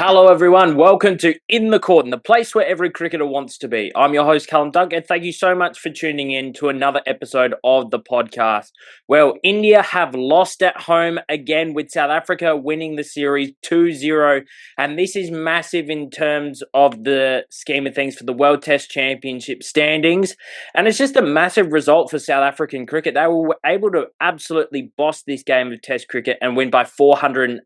Hello, everyone. Welcome to In the Court, the place where every cricketer wants to be. I'm your host, Callum Dunk, and thank you so much for tuning in to another episode of the podcast. Well, India have lost at home again with South Africa winning the series 2-0, and this is massive in terms of the scheme of things for the World Test Championship standings, and it's just a massive result for South African cricket. They were able to absolutely boss this game of Test cricket and win by 408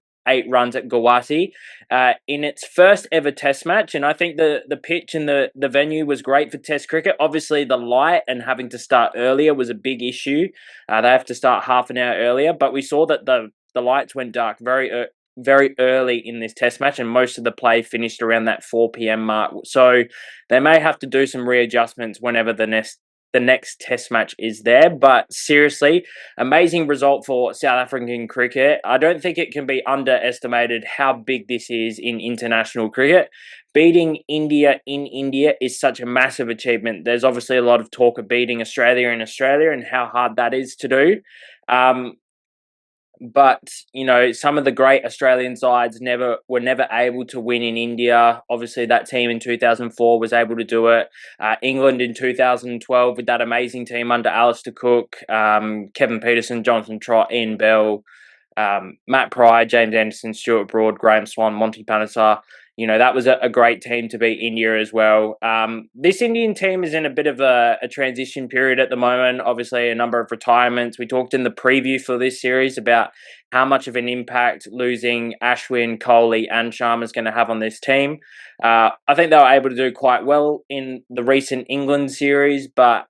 runs at Guwahati in its first ever Test match. And I think the pitch and the venue was great for Test cricket. Obviously, the light and having to start earlier was a big issue. They have to start half an hour earlier, but we saw that the lights went dark very early in this Test match, and most of the play finished around that 4 p.m. mark. So they may have to do some readjustments whenever the next Test match is there. But seriously, amazing result for South African cricket. I don't think it can be underestimated how big this is in international cricket. Beating India in India is such a massive achievement. There's obviously a lot of talk of beating Australia in Australia and how hard that is to do. But, you know, some of the great Australian sides were never able to win in India. Obviously, that team in 2004 was able to do it. England in 2012 with that amazing team under Alistair Cook, Kevin Peterson, Jonathan Trott, Ian Bell, Matt Pryor, James Anderson, Stuart Broad, Graham Swan, Monty Panesar. You know, that was a great team to beat India as well. This Indian team is in a bit of a transition period at the moment. Obviously, a number of retirements. We talked in the preview for this series about how much of an impact losing Ashwin, Kohli and Sharma is going to have on this team. I think they were able to do quite well in the recent England series, but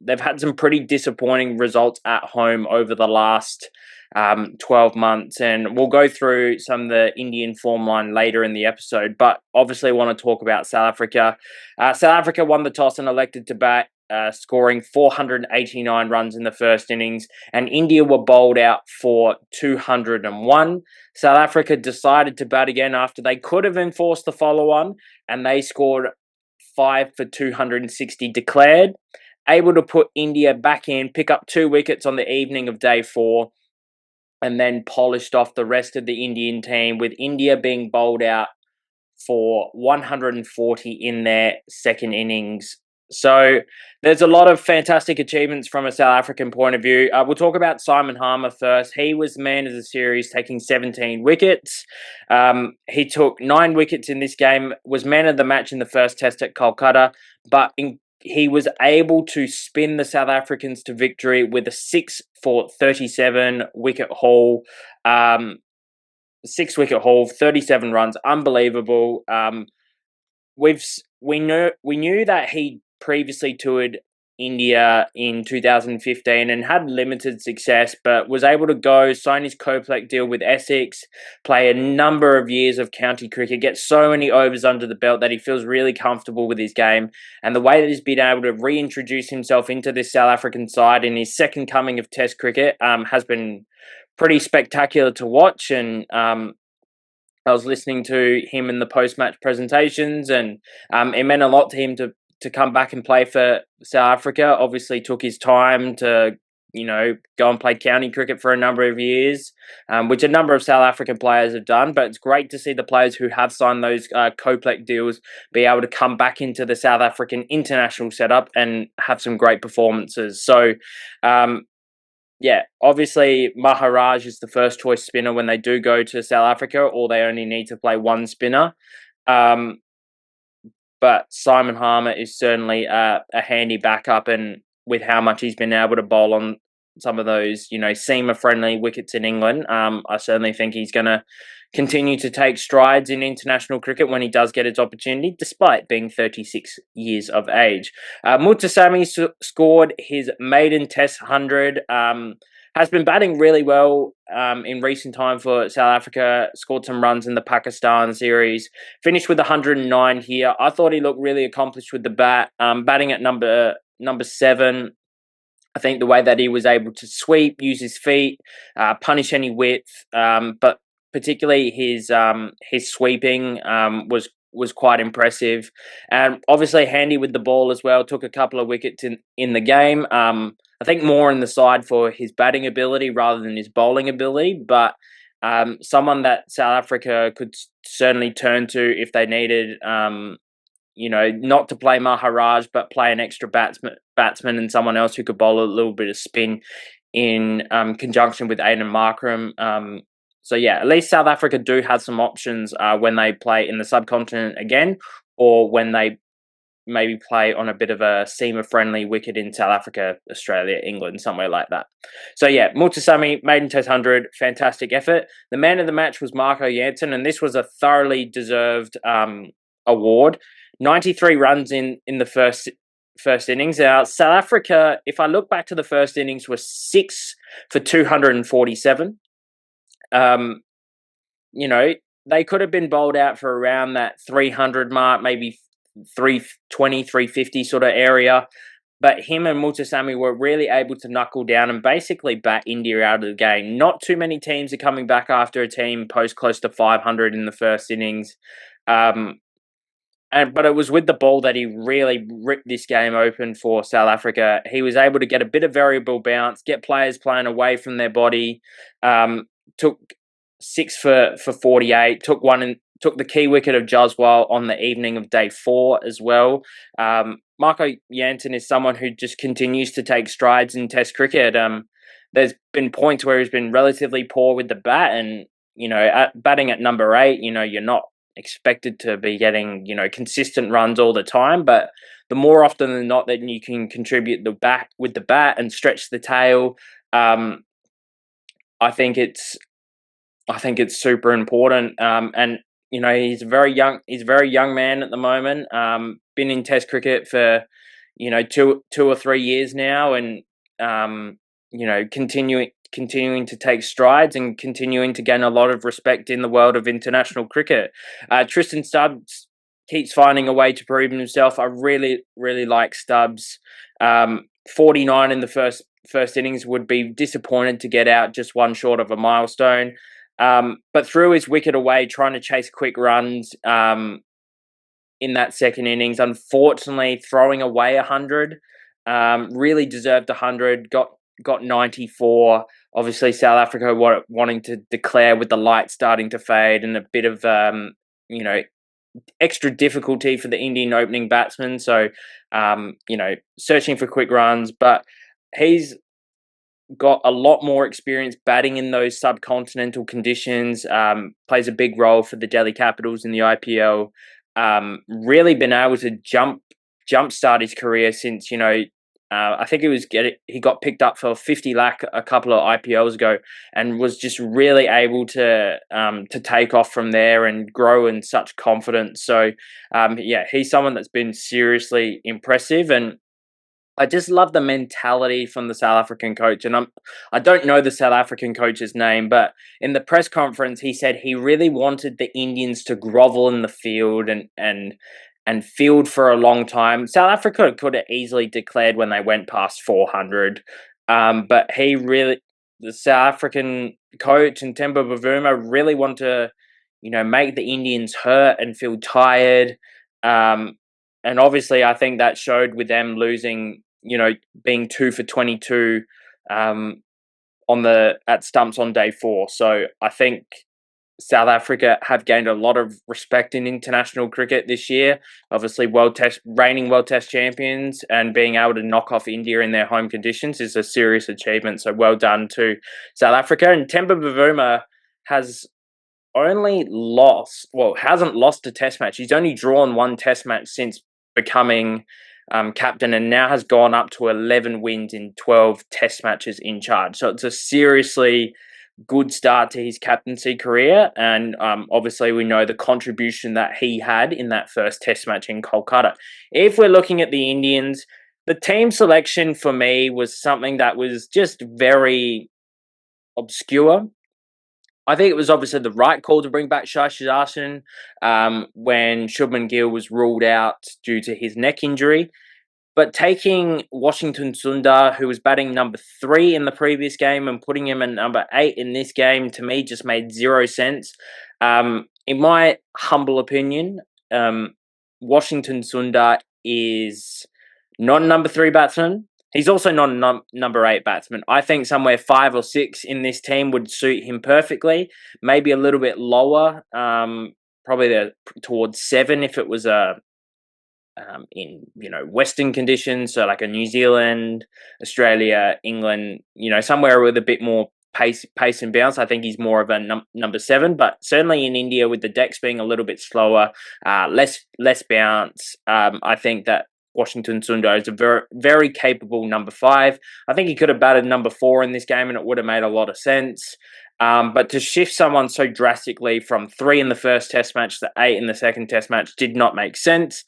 they've had some pretty disappointing results at home over the last 12 months, and we'll go through some of the Indian form line later in the episode, but obviously want to talk about South Africa. South Africa won the toss and elected to bat, scoring 489 runs in the first innings, and India were bowled out for 201. South Africa decided to bat again after they could have enforced the follow-on, and they scored 5 for 260 declared, able to put India back in, pick up 2 wickets on the evening of day 4, and then polished off the rest of the Indian team, with India being bowled out for 140 in their second innings. So there's a lot of fantastic achievements from a South African point of view. We'll talk about Simon Harmer first. He was man of the series, taking 17 wickets. He took 9 wickets in this game, was man of the match in the first test at Kolkata, but he was able to spin the South Africans to victory with a 6 for 37 wicket haul. 6 wicket haul, 37 runs, unbelievable. We knew that he previously toured India in 2015 and had limited success, but was able to go sign his co-plec deal with Essex, play a number of years of county cricket, get so many overs under the belt that he feels really comfortable with his game. And the way that he's been able to reintroduce himself into this South African side in his second coming of Test cricket has been pretty spectacular to watch. And I was listening to him in the post-match presentations, and it meant a lot to him to come back and play for South Africa. Obviously took his time to, you know, go and play county cricket for a number of years, which a number of South African players have done. But it's great to see the players who have signed those co-plec deals be able to come back into the South African international setup and have some great performances. So, yeah, obviously Maharaj is the first choice spinner when they do go to South Africa, or they only need to play one spinner. But Simon Harmer is certainly a handy backup, and with how much he's been able to bowl on some of those, you know, seamer-friendly wickets in England, I certainly think he's going to continue to take strides in international cricket when he does get his opportunity, despite being 36 years of age. Mutasamy scored his maiden Test 100, has been batting really well in recent time for South Africa, scored some runs in the Pakistan series, finished with 109 here. I thought he looked really accomplished with the bat, batting at number 7. I think the way that he was able to sweep, use his feet, punish any width, but particularly his sweeping was quite impressive, and obviously handy with the ball as well. Took a couple of wickets in the game. I think more on the side for his batting ability rather than his bowling ability, but Someone that South Africa could certainly turn to if they needed, not to play Maharaj, but play an extra batsman and someone else who could bowl a little bit of spin in conjunction with Aiden Markram. So yeah, at least South Africa do have some options when they play in the subcontinent again, or when they maybe play on a bit of a seamer-friendly wicket in South Africa, Australia, England, somewhere like that. So yeah, Multasamy, maiden Test 100, fantastic effort. The man of the match was Marco Jansen, and this was a thoroughly deserved award. 93 runs in the first innings. Now, South Africa, if I look back to the first innings, was 6 for 247. They could have been bowled out for around that 300 mark, maybe 320, 350 sort of area. But him and Multasamy were really able to knuckle down and basically bat India out of the game. Not too many teams are coming back after a team post close to 500 in the first innings. But it was with the ball that he really ripped this game open for South Africa. He was able to get a bit of variable bounce, get players playing away from their body. Took 6 for 48. Took the key wicket of Jaswal on the evening of day 4 as well. Marco Jansen is someone who just continues to take strides in Test cricket. There's been points where he's been relatively poor with the bat, and batting at number 8, you're not expected to be getting consistent runs all the time, but the more often than not that you can contribute with the bat and stretch the tail, I think it's super important. And he's a very young man at the moment. Been in Test cricket for 2 or 3 years now, and continuing to take strides and continuing to gain a lot of respect in the world of international cricket. Tristan Stubbs keeps finding a way to prove himself. I really, really like Stubbs. 49 in the first innings, would be disappointed to get out just one short of a milestone. But threw his wicket away trying to chase quick runs in that second innings. Unfortunately, throwing away 100. Really deserved 100. Got 94. Obviously, South Africa wanting to declare with the light starting to fade and a bit of extra difficulty for the Indian opening batsman. So, searching for quick runs, but he's got a lot more experience batting in those subcontinental conditions. Plays a big role for the Delhi Capitals in the IPL. Really been able to jumpstart his career since I think he got picked up for 50 lakh a couple of IPLs ago, and was just really able to take off from there and grow in such confidence. So he's someone that's been seriously impressive, and I just love the mentality from the South African coach. And I don't know the South African coach's name, but in the press conference, he said he really wanted the Indians to grovel in the field and field for a long time. South Africa could have easily declared when they went past 400. But the South African coach and Temba Bavuma really want to, make the Indians hurt and feel tired. And obviously, I think that showed with them losing, being 2 for 22 at stumps on day 4. So I think South Africa have gained a lot of respect in international cricket this year. Obviously, reigning World Test champions, and being able to knock off India in their home conditions is a serious achievement. So well done to South Africa. And Temba Bavuma hasn't lost a Test match. He's only drawn one Test match since becoming captain, and now has gone up to 11 wins in 12 Test matches in charge. So it's a seriously good start to his captaincy career, and obviously we know the contribution that he had in that first Test match in Kolkata. If we're looking at the Indians, the team selection for me was something that was just very obscure. I think it was obviously the right call to bring back Shai Sudarshan when Shubman Gill was ruled out due to his neck injury. But taking Washington Sundar, who was batting number 3 in the previous game, and putting him at number 8 in this game, to me just made zero sense. In my humble opinion, Washington Sundar is not a number 3 batsman. He's also not a number 8 batsman. I think somewhere 5 or 6 in this team would suit him perfectly. Maybe a little bit lower, probably towards 7 if it was in Western conditions, so like a New Zealand, Australia, England, somewhere with a bit more pace and bounce. I think he's more of a number 7, but certainly in India with the decks being a little bit slower, less bounce. I think that Washington Sundar is a very, very capable number 5. I think he could have batted number 4 in this game, and it would have made a lot of sense. But to shift someone so drastically from 3 in the first Test match to 8 in the second Test match did not make sense.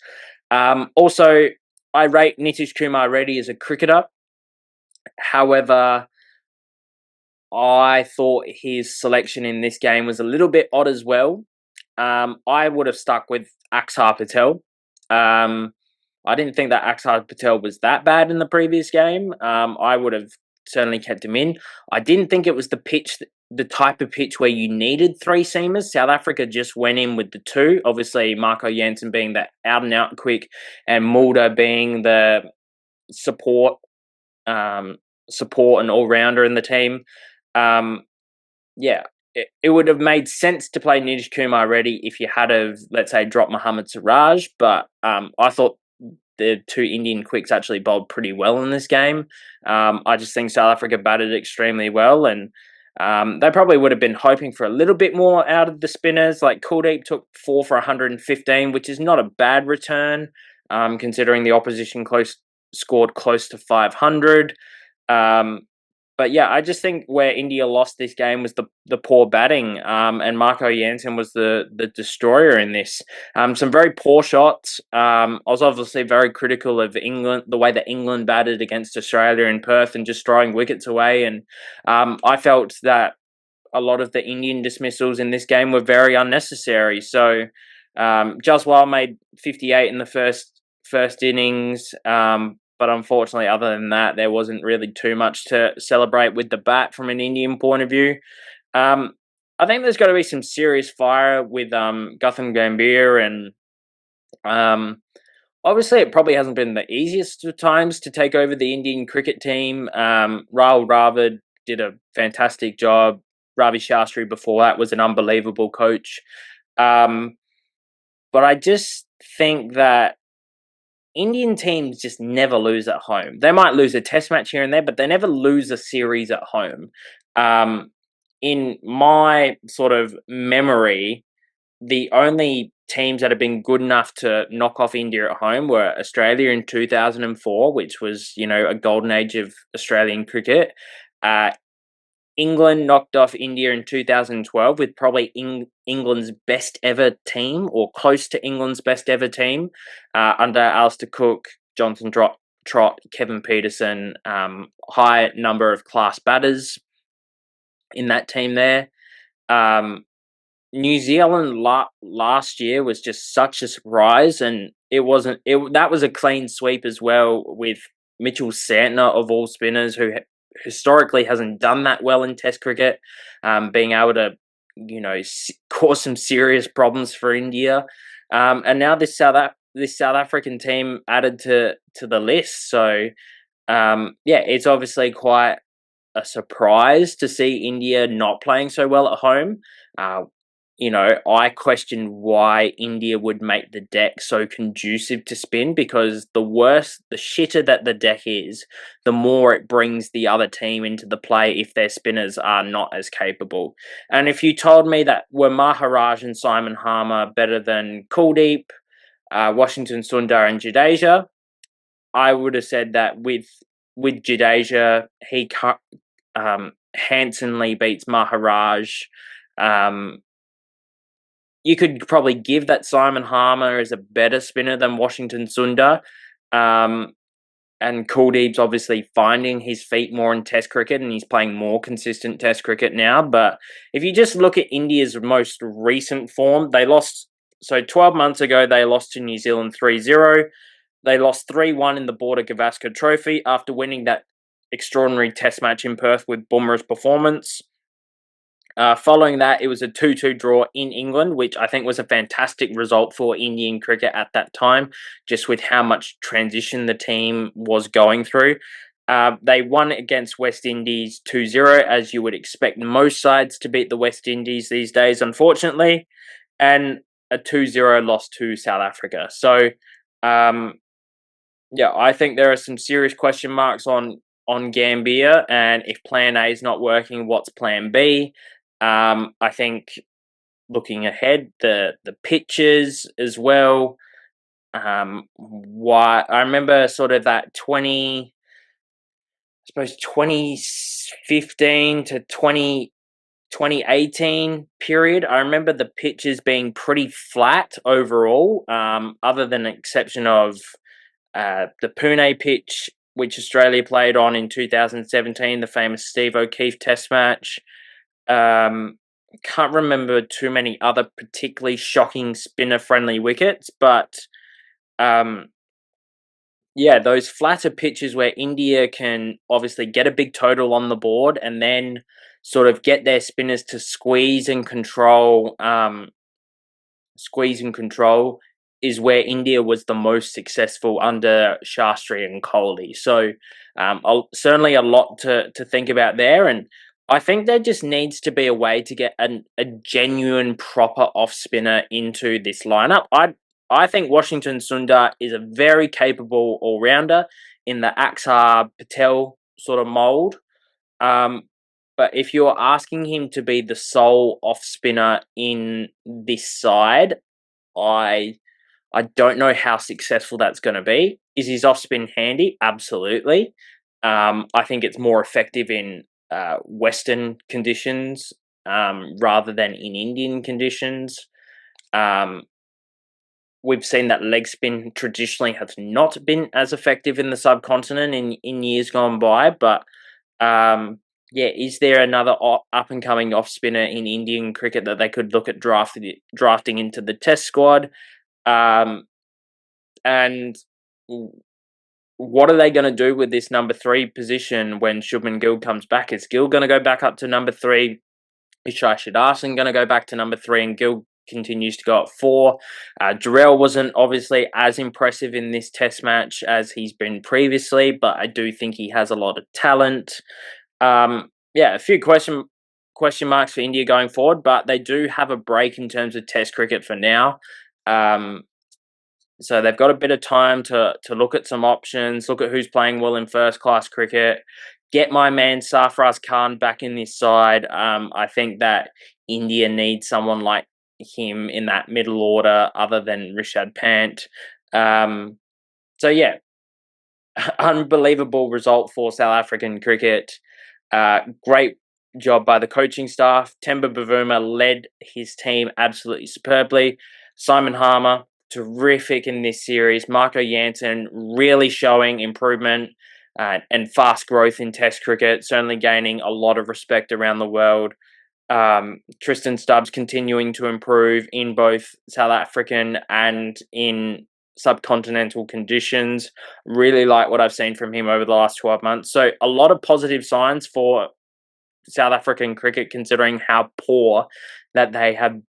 Also, I rate Nitish Kumar Reddy as a cricketer. However, I thought his selection in this game was a little bit odd as well. I would have stuck with Axar Patel. I didn't think that Axar Patel was that bad in the previous game. I would have certainly kept him in. I didn't think it was the type of pitch where you needed 3 seamers. South Africa just went in with the 2. Obviously, Marco Jansen being the out-and-out quick, and Mulder being the support and all-rounder in the team. It would have made sense to play Nitish Kumar Reddy if you had have, let's say, dropped Mohammad Siraj, but I thought the 2 Indian quicks actually bowled pretty well in this game. I just think South Africa batted extremely well, and they probably would have been hoping for a little bit more out of the spinners. Like Kuldeep took 4 for 115, which is not a bad return, considering the opposition scored close to 500. But yeah, I just think where India lost this game was the poor batting, and Marco Jansen was the destroyer in this. Some very poor shots. I was obviously very critical of England, the way that England batted against Australia in Perth and just throwing wickets away. And I felt that a lot of the Indian dismissals in this game were very unnecessary. So Jaswal made 58 in the first innings. But unfortunately, other than that, there wasn't really too much to celebrate with the bat from an Indian point of view. I think there's got to be some serious fire with Gautam Gambhir, and obviously it probably hasn't been the easiest of times to take over the Indian cricket team. Rahul Dravid did a fantastic job. Ravi Shastri before that was an unbelievable coach. But I just think that Indian teams just never lose at home. They might lose a test match here and there, but they never lose a series at home. In my sort of memory, the only teams that have been good enough to knock off India at home were Australia in 2004, which was, a golden age of Australian cricket. England knocked off India in 2012 with probably England's best ever team, or close to England's best ever team, under Alistair Cook, Jonathan Trott, Kevin Peterson, high number of class batters in that team there. New Zealand last year was just such a surprise, and that was a clean sweep as well, with Mitchell Santner of all spinners, who historically hasn't done that well in Test cricket, being able to, cause some serious problems for India. And now this South African team added to the list. So, it's obviously quite a surprise to see India not playing so well at home. I question why India would make the deck so conducive to spin, because the shitter that the deck is, the more it brings the other team into the play if their spinners are not as capable. And if you told me that were Maharaj and Simon Harmer better than Kuldeep, Washington Sundar and Jadeja, I would have said that with Jadeja, he handsomely beats Maharaj. You could probably give that Simon Harmer as a better spinner than Washington Sundar. And Kuldeep's obviously finding his feet more in Test cricket, and he's playing more consistent Test cricket now. But if you just look at India's most recent form, they lost. So 12 months ago, they lost to New Zealand 3-0. They lost 3-1 in the Border Gavaskar Trophy after winning that extraordinary Test match in Perth with Bumrah's performance. Following that, it was a 2-2 draw in England, which I think was a fantastic result for Indian cricket at that time, just with how much transition the team was going through. They won against West Indies 2-0, as you would expect most sides to beat the West Indies these days, unfortunately, and a 2-0 loss to South Africa. So, yeah, I think there are some serious question marks on Gambhir, and if Plan A is not working, what's Plan B? I think looking ahead, the pitches as well. Why I remember sort of that 2015 to 2018 period. I remember the pitches being pretty flat overall, other than the exception of the Pune pitch, which Australia played on in 2017, the famous Steve O'Keefe Test match. Can't remember too many other particularly shocking spinner-friendly wickets, but yeah, those flatter pitches where India can obviously get a big total on the board and then sort of get their spinners to squeeze and control is where India was the most successful under Shastri and Kohli. So certainly a lot to think about there. And I think there just needs to be a way to get a genuine proper off spinner into this lineup. I think Washington Sundar is a very capable all-rounder in the Axar Patel sort of mould. But if you're asking him to be the sole off spinner in this side, I don't know how successful that's going to be. Is his off spin handy? Absolutely. I think it's more effective in Western conditions rather than in Indian conditions. We've seen that leg spin traditionally has not been as effective in the subcontinent in years gone by. But yeah, is there another up-and-coming off-spinner in Indian cricket that they could look at drafting into the Test squad? And what are they going to do with this number 3 position when Shubman Gill comes back? Is Gill going to go back up to number 3? Is Shai Sudarshan going to go back to number 3 and Gill continues to go at 4? Durrell wasn't obviously as impressive in this Test match as he's been previously, but I do think he has a lot of talent. Yeah, a few question marks for India going forward, but they do have a break in terms of Test cricket for now. So they've got a bit of time to look at some options, look at who's playing well in first-class cricket, get my man Sarfaraz Khan back in this side. I think that India needs someone like him in that middle order other than Rishabh Pant. So yeah, unbelievable result for South African cricket. Great job by the coaching staff. Temba Bavuma led his team absolutely superbly. Simon Harmer, terrific in this series. Marco Jansen really showing improvement and fast growth in Test cricket, certainly gaining a lot of respect around the world. Tristan Stubbs continuing to improve in both South African and in subcontinental conditions. Really like what I've seen from him over the last 12 months. So a lot of positive signs for South African cricket, considering how poor that they have.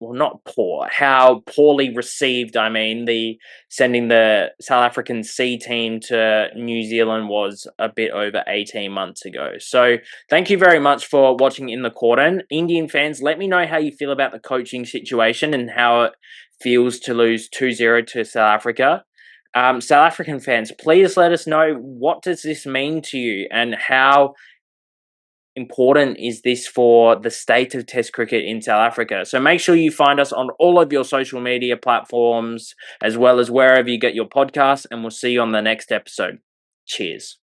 Well, not poor, how poorly received, sending the South African C team to New Zealand was a bit over 18 months ago. So thank you very much for watching In the Cordon. Indian fans, let me know how you feel about the coaching situation and how it feels to lose 2-0 to South Africa. South African fans, please let us know, what does this mean to you and how important is this for the state of Test cricket in South Africa? So make sure you find us on all of your social media platforms as well as wherever you get your podcasts, and we'll see you on the next episode. Cheers.